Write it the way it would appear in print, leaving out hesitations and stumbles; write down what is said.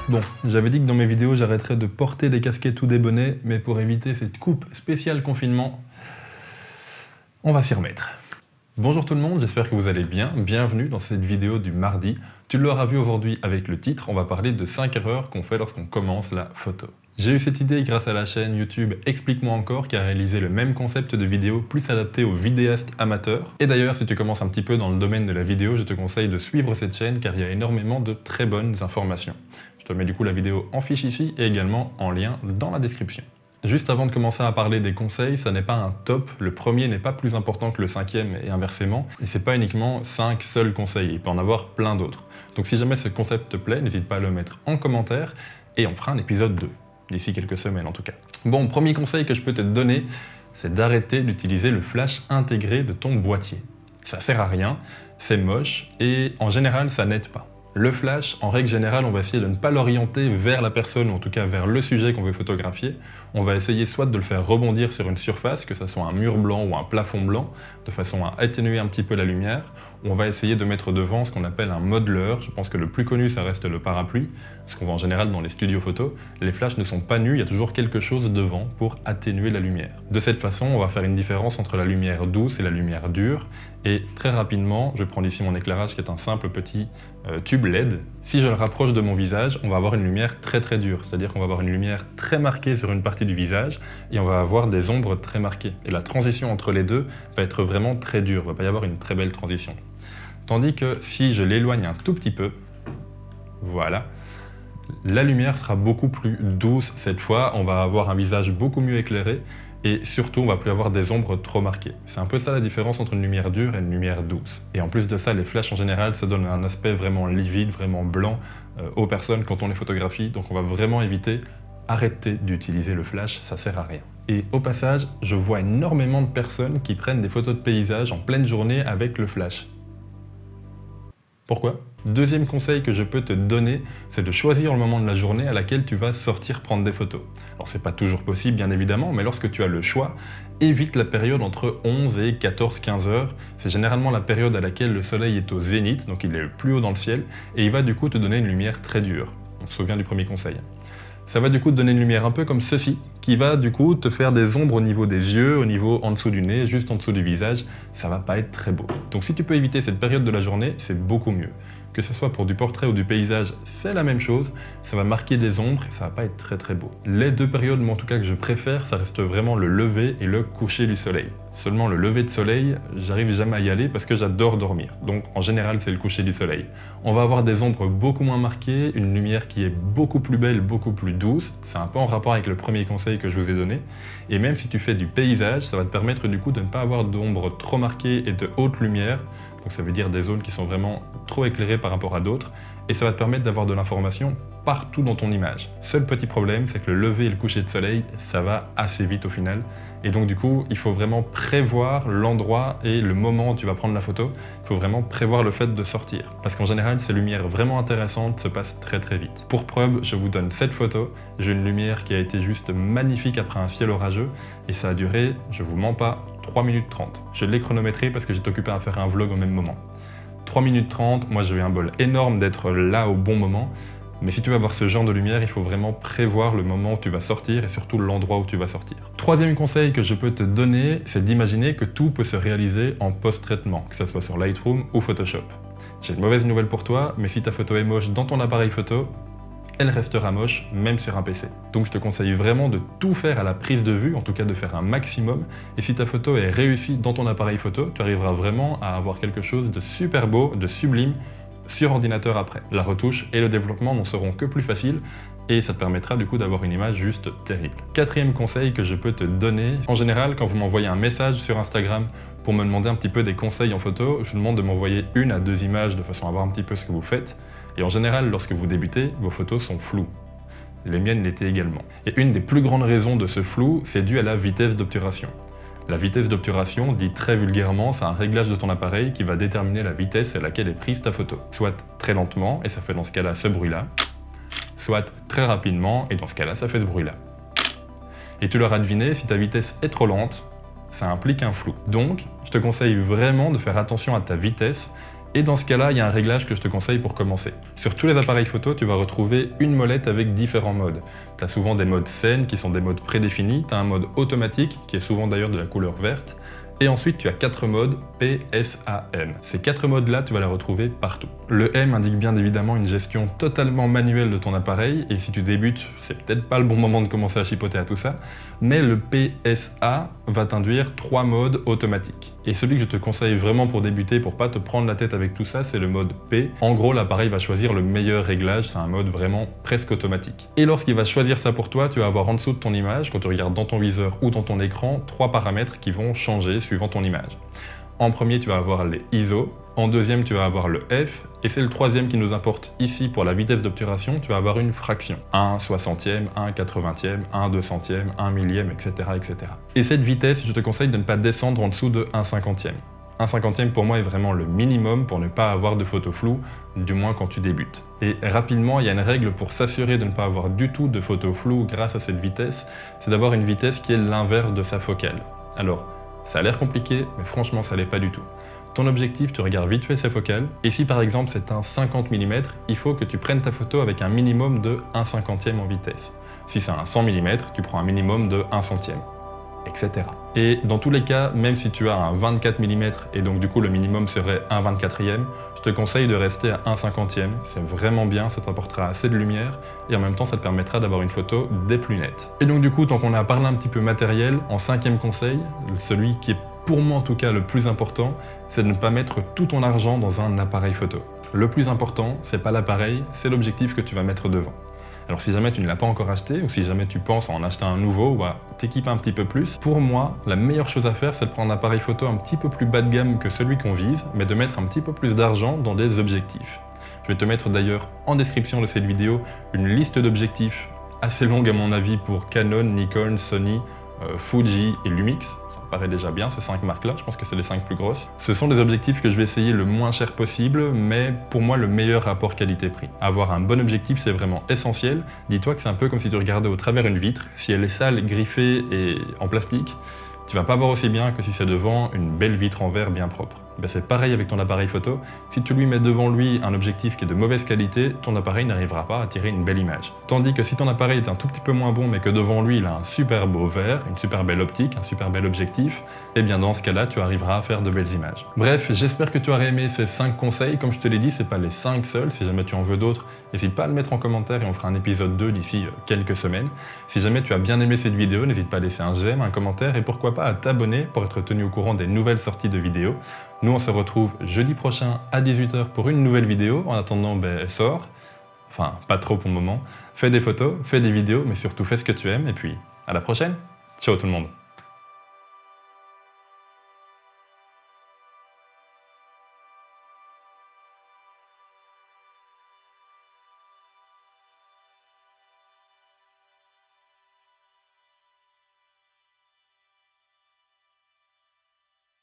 Bon, j'avais dit que dans mes vidéos, j'arrêterais de porter des casquettes ou des bonnets, mais pour éviter cette coupe spéciale confinement, on va s'y remettre. Bonjour tout le monde, j'espère que vous allez bien. Bienvenue dans cette vidéo du mardi. Tu l'auras vu aujourd'hui avec le titre, on va parler de 5 erreurs qu'on fait lorsqu'on commence la photo. J'ai eu cette idée grâce à la chaîne YouTube Explique-moi encore qui a réalisé le même concept de vidéo plus adapté aux vidéastes amateurs. Et d'ailleurs, si tu commences un petit peu dans le domaine de la vidéo, je te conseille de suivre cette chaîne car il y a énormément de très bonnes informations. Je te mets du coup la vidéo en fiche ici et également en lien dans la description. Juste avant de commencer à parler des conseils, ça n'est pas un top, le premier n'est pas plus important que le cinquième et inversement, et c'est pas uniquement 5 seuls conseils, il peut en avoir plein d'autres. Donc si jamais ce concept te plaît, n'hésite pas à le mettre en commentaire et on fera un épisode 2, d'ici quelques semaines en tout cas. Bon, premier conseil que je peux te donner, c'est d'arrêter d'utiliser le flash intégré de ton boîtier. Ça sert à rien, c'est moche et en général ça n'aide pas. Le flash, en règle générale, on va essayer de ne pas l'orienter vers la personne, ou en tout cas vers le sujet qu'on veut photographier. On va essayer soit de le faire rebondir sur une surface, que ce soit un mur blanc ou un plafond blanc, de façon à atténuer un petit peu la lumière. Ou on va essayer de mettre devant ce qu'on appelle un modeleur. Je pense que le plus connu, ça reste le parapluie, parce qu'on voit en général dans les studios photos. Les flashs ne sont pas nus, il y a toujours quelque chose devant pour atténuer la lumière. De cette façon, on va faire une différence entre la lumière douce et la lumière dure. Et très rapidement, je prends ici mon éclairage qui est un simple petit tube LED. Si je le rapproche de mon visage, on va avoir une lumière très dure, c'est-à-dire qu'on va avoir une lumière très marquée sur une partie du visage et on va avoir des ombres très marquées. Et la transition entre les deux va être vraiment très dure, il ne va pas y avoir une très belle transition. Tandis que si je l'éloigne un tout petit peu, voilà, la lumière sera beaucoup plus douce cette fois, on va avoir un visage beaucoup mieux éclairé et surtout on va plus avoir des ombres trop marquées. C'est un peu ça la différence entre une lumière dure et une lumière douce. Et en plus de ça, les flashs en général, ça donne un aspect vraiment livide, vraiment blanc aux personnes quand on les photographie, donc on va vraiment éviter, arrêter d'utiliser le flash, ça sert à rien. Et au passage, je vois énormément de personnes qui prennent des photos de paysages en pleine journée avec le flash. Pourquoi? Deuxième conseil que je peux te donner, c'est de choisir le moment de la journée à laquelle tu vas sortir prendre des photos. Alors c'est pas toujours possible bien évidemment, mais lorsque tu as le choix, évite la période entre 11 et 14-15 heures. C'est généralement la période à laquelle le soleil est au zénith, donc il est le plus haut dans le ciel, et il va du coup te donner une lumière très dure. On se souvient du premier conseil. Ça va du coup te donner une lumière un peu comme ceci, qui va du coup te faire des ombres au niveau des yeux, au niveau en dessous du nez, juste en dessous du visage, ça va pas être très beau. Donc si tu peux éviter cette période de la journée, c'est beaucoup mieux. Que ce soit pour du portrait ou du paysage, c'est la même chose, ça va marquer des ombres et ça va pas être très beau. Les deux périodes, moi en tout cas que je préfère, ça reste vraiment le lever et le coucher du soleil. Seulement le lever de soleil, j'arrive jamais à y aller parce que j'adore dormir. Donc en général, c'est le coucher du soleil. On va avoir des ombres beaucoup moins marquées, une lumière qui est beaucoup plus belle, beaucoup plus douce. C'est un peu en rapport avec le premier conseil que je vous ai donné. Et même si tu fais du paysage, ça va te permettre du coup de ne pas avoir d'ombres trop marquées et de haute lumière. Donc ça veut dire des zones qui sont vraiment trop éclairées par rapport à d'autres. Et ça va te permettre d'avoir de l'information partout dans ton image. Seul petit problème, c'est que le lever et le coucher de soleil, ça va assez vite au final. Et donc du coup, il faut vraiment prévoir l'endroit et le moment où tu vas prendre la photo. Il faut vraiment prévoir le fait de sortir. Parce qu'en général, ces lumières vraiment intéressantes se passent très vite. Pour preuve, je vous donne cette photo. J'ai une lumière qui a été juste magnifique après un ciel orageux. Et ça a duré, je vous mens pas, 3 minutes 30. Je l'ai chronométré parce que j'étais occupé à faire un vlog au même moment. 3 minutes 30, moi j'ai eu un bol énorme d'être là au bon moment. Mais si tu veux avoir ce genre de lumière, il faut vraiment prévoir le moment où tu vas sortir et surtout l'endroit où tu vas sortir. Troisième conseil que je peux te donner, c'est d'imaginer que tout peut se réaliser en post-traitement, que ce soit sur Lightroom ou Photoshop. J'ai une mauvaise nouvelle pour toi, mais si ta photo est moche dans ton appareil photo, elle restera moche même sur un PC. Donc je te conseille vraiment de tout faire à la prise de vue, en tout cas de faire un maximum. Et si ta photo est réussie dans ton appareil photo, tu arriveras vraiment à avoir quelque chose de super beau, de sublime, sur ordinateur après. La retouche et le développement n'en seront que plus faciles et ça te permettra du coup d'avoir une image juste terrible. Quatrième conseil que je peux te donner, en général quand vous m'envoyez un message sur Instagram pour me demander un petit peu des conseils en photo, je vous demande de m'envoyer 1 à 2 images de façon à voir un petit peu ce que vous faites. Et en général, lorsque vous débutez, vos photos sont floues. Les miennes l'étaient également. Et une des plus grandes raisons de ce flou, c'est dû à la vitesse d'obturation. La vitesse d'obturation, dit très vulgairement, c'est un réglage de ton appareil qui va déterminer la vitesse à laquelle est prise ta photo. Soit très lentement, et ça fait dans ce cas-là ce bruit-là, soit très rapidement, et dans ce cas-là, ça fait ce bruit-là. Et tu l'auras deviné, si ta vitesse est trop lente, ça implique un flou. Donc, je te conseille vraiment de faire attention à ta vitesse Et dans ce cas-là, il y a un réglage que je te conseille pour commencer. Sur tous les appareils photo, tu vas retrouver une molette avec différents modes. Tu as souvent des modes scène qui sont des modes prédéfinis, tu as un mode automatique qui est souvent d'ailleurs de la couleur verte, et ensuite tu as 4 modes PSAM. Ces 4 modes-là, tu vas les retrouver partout. Le M indique bien évidemment une gestion totalement manuelle de ton appareil, et si tu débutes, c'est peut-être pas le bon moment de commencer à chipoter à tout ça, mais le PSA va t'induire 3 modes automatiques. Et celui que je te conseille vraiment pour débuter, pour pas te prendre la tête avec tout ça, c'est le mode P. En gros, l'appareil va choisir le meilleur réglage, c'est un mode vraiment presque automatique. Et lorsqu'il va choisir ça pour toi, tu vas avoir en dessous de ton image, quand tu regardes dans ton viseur ou dans ton écran, 3 paramètres qui vont changer suivant ton image. En premier, tu vas avoir les ISO, en deuxième, tu vas avoir le F, et c'est le troisième qui nous importe ici pour la vitesse d'obturation, tu vas avoir une fraction. 1 soixantième, 1 quatre-vingtième, 1 200e, 1 millième, etc., etc. Et cette vitesse, je te conseille de ne pas descendre en dessous de 1 cinquantième. 1 cinquantième pour moi est vraiment le minimum pour ne pas avoir de photos floues, du moins quand tu débutes. Et rapidement, il y a une règle pour s'assurer de ne pas avoir du tout de photos floues grâce à cette vitesse, c'est d'avoir une vitesse qui est l'inverse de sa focale. Alors, ça a l'air compliqué, mais franchement ça l'est pas du tout. Ton objectif, tu regardes vite fait sa focale, et si par exemple c'est un 50 mm, il faut que tu prennes ta photo avec un minimum de 1 cinquantième en vitesse. Si c'est un 100 mm, tu prends un minimum de 1 centième, etc. Et dans tous les cas, même si tu as un 24 mm, et donc du coup le minimum serait 1 24e, je te conseille de rester à 1 cinquantième, c'est vraiment bien, ça t'apportera assez de lumière, et en même temps ça te permettra d'avoir une photo des plus nettes. Et donc du coup, tant qu'on a parlé un petit peu matériel, en 5e conseil, celui qui est pour moi en tout cas le plus important, c'est de ne pas mettre tout ton argent dans un appareil photo. Le plus important, c'est pas l'appareil, c'est l'objectif que tu vas mettre devant. Alors si jamais tu ne l'as pas encore acheté, ou si jamais tu penses en acheter un nouveau, t'équiper un petit peu plus, pour moi, la meilleure chose à faire, c'est de prendre un appareil photo un petit peu plus bas de gamme que celui qu'on vise, mais de mettre un petit peu plus d'argent dans des objectifs. Je vais te mettre d'ailleurs en description de cette vidéo une liste d'objectifs assez longue à mon avis pour Canon, Nikon, Sony, Fuji et Lumix. Ça paraît déjà bien, ces 5 marques-là, je pense que c'est les 5 plus grosses. Ce sont des objectifs que je vais essayer le moins cher possible, mais pour moi le meilleur rapport qualité-prix. Avoir un bon objectif, c'est vraiment essentiel. Dis-toi que c'est un peu comme si tu regardais au travers une vitre. Si elle est sale, griffée et en plastique, tu vas pas voir aussi bien que si c'est devant une belle vitre en verre bien propre. Ben c'est pareil avec ton appareil photo. Si tu lui mets devant lui un objectif qui est de mauvaise qualité, ton appareil n'arrivera pas à tirer une belle image. Tandis que si ton appareil est un tout petit peu moins bon, mais que devant lui il a un super beau verre, une super belle optique, un super bel objectif, et bien dans ce cas-là, tu arriveras à faire de belles images. Bref, j'espère que tu auras aimé ces 5 conseils. Comme je te l'ai dit, c'est pas les 5 seuls. Si jamais tu en veux d'autres, n'hésite pas à le mettre en commentaire et on fera un épisode 2 d'ici quelques semaines. Si jamais tu as bien aimé cette vidéo, n'hésite pas à laisser un j'aime, un commentaire et pourquoi pas à t'abonner pour être tenu au courant des nouvelles sorties de vidéos. Nous, on se retrouve jeudi prochain à 18 h pour une nouvelle vidéo. En attendant, sors. Enfin, pas trop pour le moment. Fais des photos, fais des vidéos, mais surtout fais ce que tu aimes. Et puis, à la prochaine. Ciao tout le monde.